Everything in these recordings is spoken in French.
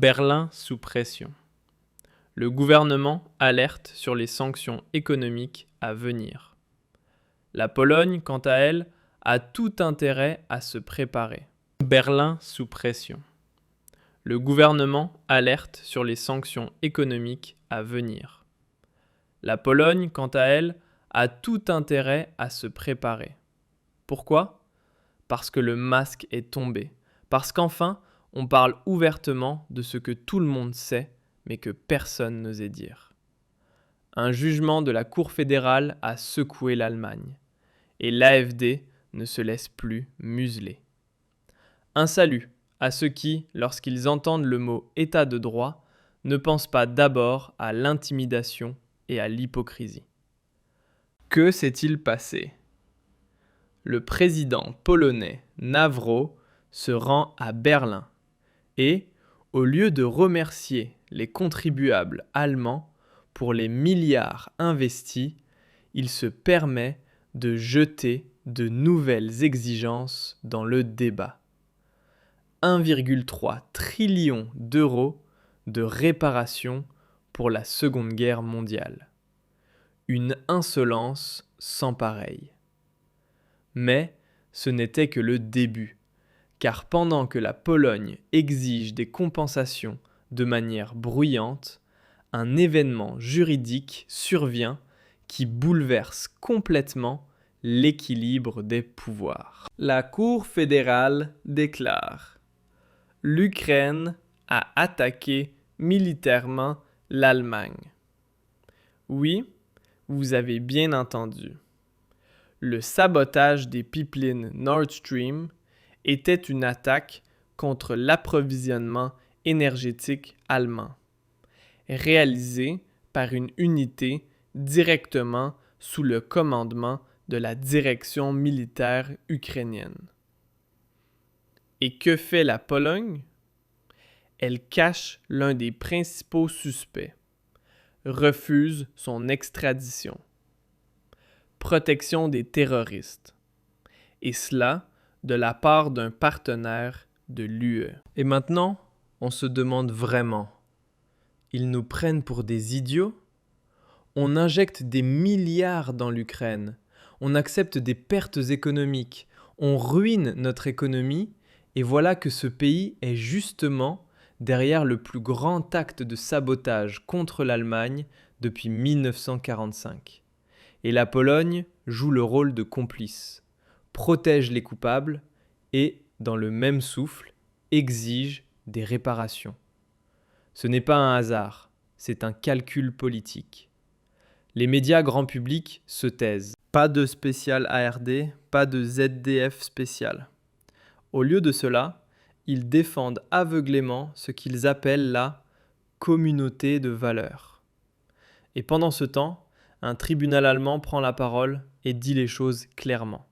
Berlin sous pression. Le gouvernement alerte sur les sanctions économiques à venir. La Pologne, quant à elle, a tout intérêt à se préparer. Berlin sous pression. Le gouvernement alerte sur les sanctions économiques à venir. La Pologne, quant à elle, a tout intérêt à se préparer. Pourquoi ? Parce que le masque est tombé. Parce qu'enfin, on parle ouvertement de ce que tout le monde sait, mais que personne n'osait dire. Un jugement de la Cour fédérale a secoué l'Allemagne, et l'AfD ne se laisse plus museler. Un salut à ceux qui, lorsqu'ils entendent le mot état de droit, ne pensent pas d'abord à l'intimidation et à l'hypocrisie. Que s'est-il passé ? Le président polonais Nawro se rend à Berlin et, au lieu de remercier les contribuables allemands pour les milliards investis, il se permet de jeter de nouvelles exigences dans le débat. 1,3 trillion d'euros de réparation pour la Seconde Guerre mondiale. Une insolence sans pareille. Mais ce n'était que le début, car pendant que la Pologne exige des compensations de manière bruyante, un événement juridique survient qui bouleverse complètement l'équilibre des pouvoirs. La Cour fédérale déclare : l'Ukraine a attaqué militairement l'Allemagne. Oui, vous avez bien entendu. Le sabotage des pipelines Nord Stream était une attaque contre l'approvisionnement énergétique allemand, réalisée par une unité directement sous le commandement de la direction militaire ukrainienne. Et que fait la Pologne ? Elle cache l'un des principaux suspects, refuse son extradition. Protection des terroristes. Et cela de la part d'un partenaire de l'UE. Et maintenant, on se demande vraiment, ils nous prennent pour des idiots ? On injecte des milliards dans l'Ukraine, on accepte des pertes économiques, on ruine notre économie, et voilà que ce pays est justement derrière le plus grand acte de sabotage contre l'Allemagne depuis 1945. Et la Pologne joue le rôle de complice, protège les coupables et, dans le même souffle, exige des réparations. Ce n'est pas un hasard, c'est un calcul politique. Les médias grand public se taisent. Pas de spécial ARD, pas de ZDF spécial. Au lieu de cela, ils défendent aveuglément ce qu'ils appellent la communauté de valeurs. Et pendant ce temps, un tribunal allemand prend la parole et dit les choses clairement.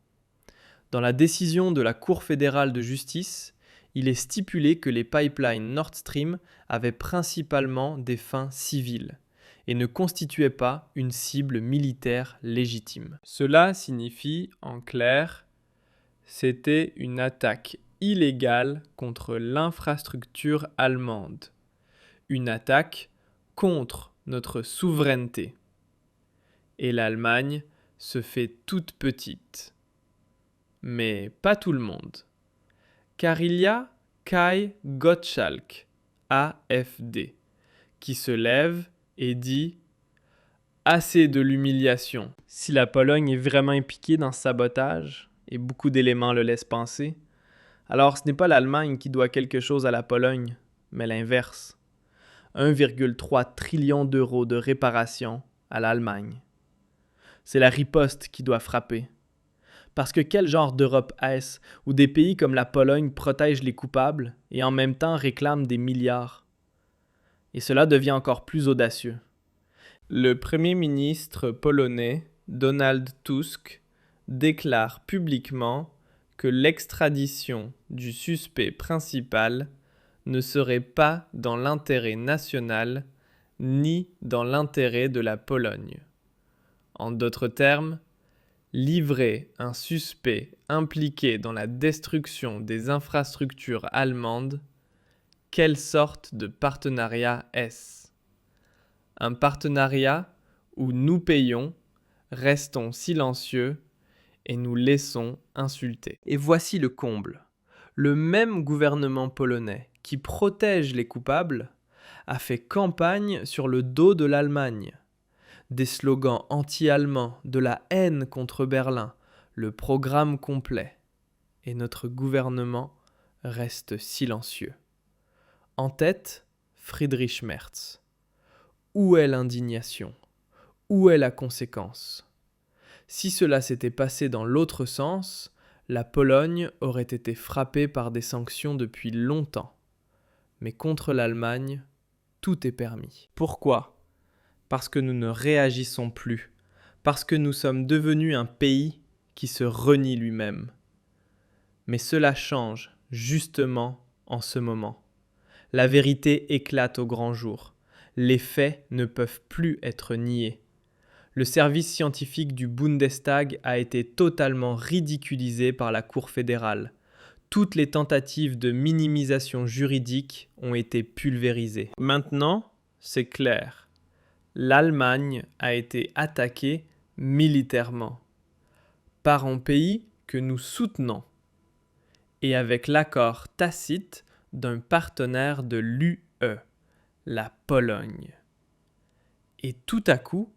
Dans la décision de la Cour fédérale de justice, il est stipulé que les pipelines Nord Stream avaient principalement des fins civiles et ne constituaient pas une cible militaire légitime. Cela signifie, en clair, c'était une attaque illégale contre l'infrastructure allemande, une attaque contre notre souveraineté. Et l'Allemagne se fait toute petite. Mais pas tout le monde. Car il y a Kai Gottschalk, AfD, qui se lève et dit « Assez de l'humiliation ». Si la Pologne est vraiment impliquée dans ce sabotage, et beaucoup d'éléments le laissent penser, alors ce n'est pas l'Allemagne qui doit quelque chose à la Pologne, mais l'inverse. 1,3 trillion d'euros de réparation à l'Allemagne. C'est la riposte qui doit frapper. Parce que quel genre d'Europe est-ce où des pays comme la Pologne protègent les coupables et en même temps réclament des milliards ? Et cela devient encore plus audacieux. Le Premier ministre polonais, Donald Tusk, déclare publiquement que l'extradition du suspect principal ne serait pas dans l'intérêt national ni dans l'intérêt de la Pologne. En d'autres termes, livrer un suspect impliqué dans la destruction des infrastructures allemandes Quelle sorte de partenariat est-ce? Un partenariat où nous payons, restons silencieux et nous laissons insulter. Et voici le comble. Le même gouvernement polonais qui protège les coupables a fait campagne sur le dos de l'Allemagne. Des slogans anti-allemands, de la haine contre Berlin, le programme complet. Et notre gouvernement reste silencieux. En tête, Friedrich Merz. Où est l'indignation? Où est la conséquence? Si cela s'était passé dans l'autre sens, la Pologne aurait été frappée par des sanctions depuis longtemps. Mais contre l'Allemagne, tout est permis. Pourquoi? Parce que nous ne réagissons plus, parce que nous sommes devenus un pays qui se renie lui-même. Mais cela change, justement, en ce moment. La vérité éclate au grand jour. Les faits ne peuvent plus être niés. Le service scientifique du Bundestag a été totalement ridiculisé par la Cour fédérale. Toutes les tentatives de minimisation juridique ont été pulvérisées. Maintenant, c'est clair. L'Allemagne a été attaquée militairement par un pays que nous soutenons et avec l'accord tacite d'un partenaire de l'UE, la Pologne. Et tout à coup,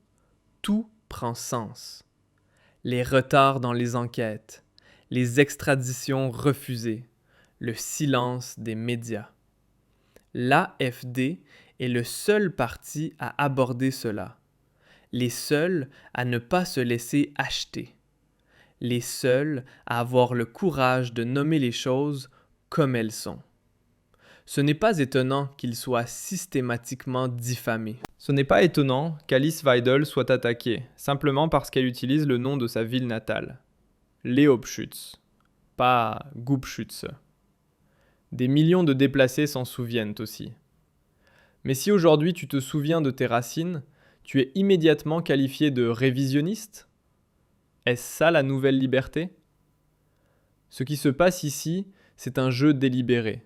tout prend sens. Les retards dans les enquêtes, les extraditions refusées, le silence des médias. L'AfD est le seul parti à aborder cela, les seuls à ne pas se laisser acheter, les seuls à avoir le courage de nommer les choses comme elles sont. Ce n'est pas étonnant qu'ils soient systématiquement diffamés. Ce n'est pas étonnant qu'Alice Weidel soit attaquée, simplement parce qu'elle utilise le nom de sa ville natale. Leobschütz, pas Gubschütze. Des millions de déplacés s'en souviennent aussi. Mais si aujourd'hui tu te souviens de tes racines, tu es immédiatement qualifié de révisionniste? Est-ce ça la nouvelle liberté? Ce qui se passe ici, c'est un jeu délibéré.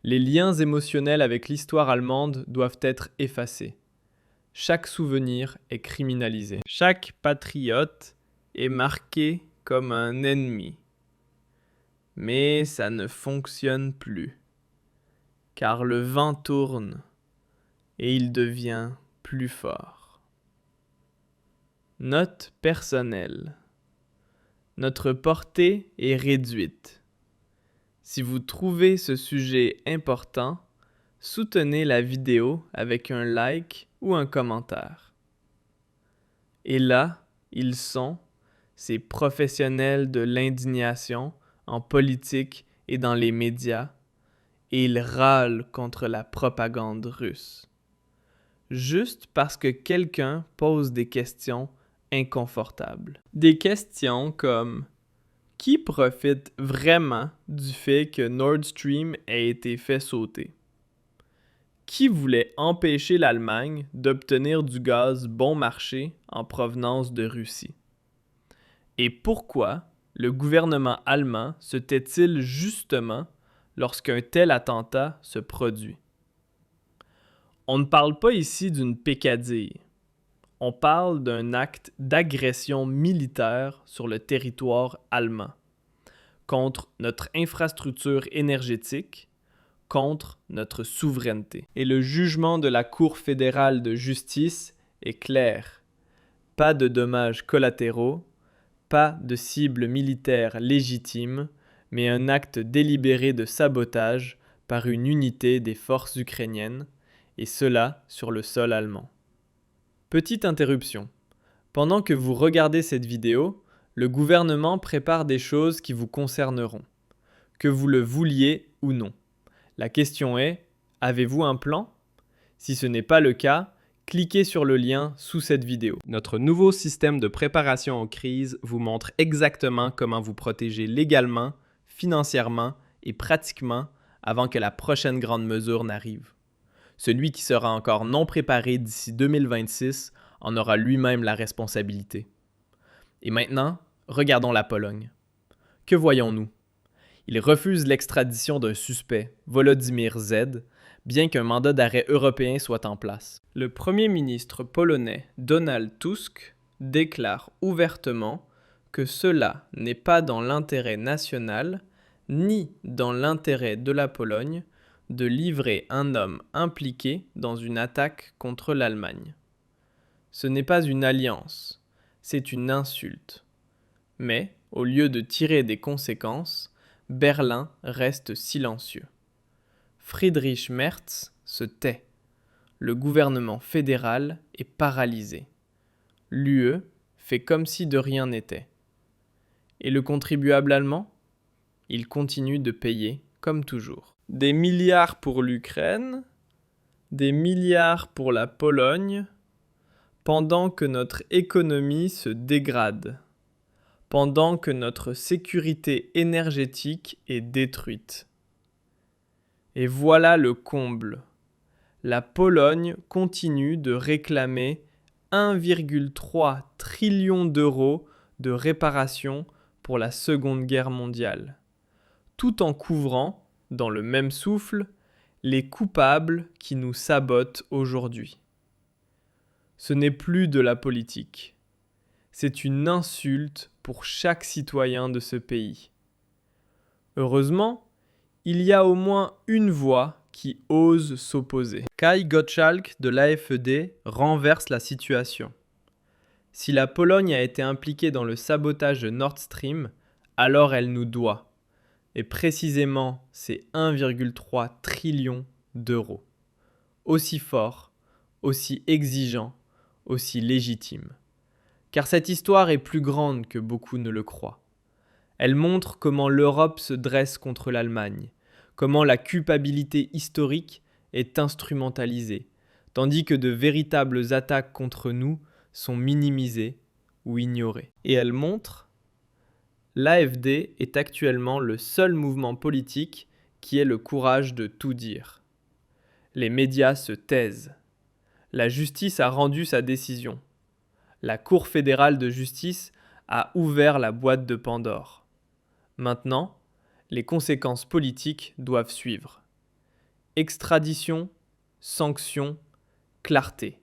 Les liens émotionnels avec l'histoire allemande doivent être effacés. Chaque souvenir est criminalisé. Chaque patriote est marqué comme un ennemi. Mais ça ne fonctionne plus. Car le vent tourne et il devient plus fort. Note personnelle. Notre portée est réduite. Si vous trouvez ce sujet important, soutenez la vidéo avec un like ou un commentaire. Et là, ils sont, ces professionnels de l'indignation en politique et dans les médias, et ils râlent contre la propagande russe. Juste parce que quelqu'un pose des questions inconfortables. Des questions comme: qui profite vraiment du fait que Nord Stream ait été fait sauter? Qui voulait empêcher l'Allemagne d'obtenir du gaz bon marché en provenance de Russie? Et pourquoi le gouvernement allemand se tait-il justement lorsqu'un tel attentat se produit? On ne parle pas ici d'une peccadille. On parle d'un acte d'agression militaire sur le territoire allemand, contre notre infrastructure énergétique, contre notre souveraineté. Et le jugement de la Cour fédérale de justice est clair. Pas de dommages collatéraux, pas de cible militaire légitime, mais un acte délibéré de sabotage par une unité des forces ukrainiennes, et cela sur le sol allemand. Petite interruption. Pendant que vous regardez cette vidéo, le gouvernement prépare des choses qui vous concerneront, que vous le vouliez ou non. La question est, avez-vous un plan? Si ce n'est pas le cas, cliquez sur le lien sous cette vidéo. Notre nouveau système de préparation aux crises vous montre exactement comment vous protéger légalement, financièrement et pratiquement avant que la prochaine grande mesure n'arrive. Celui qui sera encore non préparé d'ici 2026 en aura lui-même la responsabilité. Et maintenant, regardons la Pologne. Que voyons-nous? Il refuse l'extradition d'un suspect, Volodymyr Z, bien qu'un mandat d'arrêt européen soit en place. Le Premier ministre polonais Donald Tusk déclare ouvertement que cela n'est pas dans l'intérêt national ni dans l'intérêt de la Pologne de livrer un homme impliqué dans une attaque contre l'Allemagne. Ce n'est pas une alliance, c'est une insulte. Mais, au lieu de tirer des conséquences, Berlin reste silencieux. Friedrich Merz se tait. Le gouvernement fédéral est paralysé. L'UE fait comme si de rien n'était. Et le contribuable allemand ? Il continue de payer comme toujours. Des milliards pour l'Ukraine, des milliards pour la Pologne, pendant que notre économie se dégrade, pendant que notre sécurité énergétique est détruite. Et voilà le comble. La Pologne continue de réclamer 1,3 trillion d'euros de réparation pour la Seconde Guerre mondiale, tout en couvrant, dans le même souffle, les coupables qui nous sabotent aujourd'hui. Ce n'est plus de la politique. C'est une insulte pour chaque citoyen de ce pays. Heureusement, il y a au moins une voix qui ose s'opposer. Kai Gottschalk de l'AfD renverse la situation. Si la Pologne a été impliquée dans le sabotage de Nord Stream, alors elle nous doit. Et précisément, c'est 1,3 trillion d'euros. Aussi fort, aussi exigeant, aussi légitime. Car cette histoire est plus grande que beaucoup ne le croient. Elle montre comment l'Europe se dresse contre l'Allemagne, comment la culpabilité historique est instrumentalisée, tandis que de véritables attaques contre nous sont minimisées ou ignorées. Et elle montre l'AfD est actuellement le seul mouvement politique qui ait le courage de tout dire. Les médias se taisent. La justice a rendu sa décision. La Cour fédérale de justice a ouvert la boîte de Pandore. Maintenant, les conséquences politiques doivent suivre. Extradition, sanctions, clarté.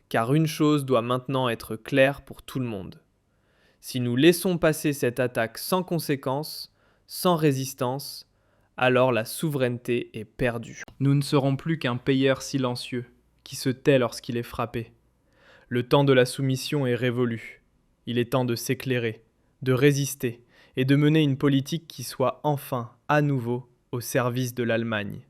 Car une chose doit maintenant être claire pour tout le monde. Si nous laissons passer cette attaque sans conséquence, sans résistance, alors la souveraineté est perdue. Nous ne serons plus qu'un payeur silencieux, qui se tait lorsqu'il est frappé. Le temps de la soumission est révolu. Il est temps de s'éclairer, de résister et de mener une politique qui soit enfin, à nouveau, au service de l'Allemagne.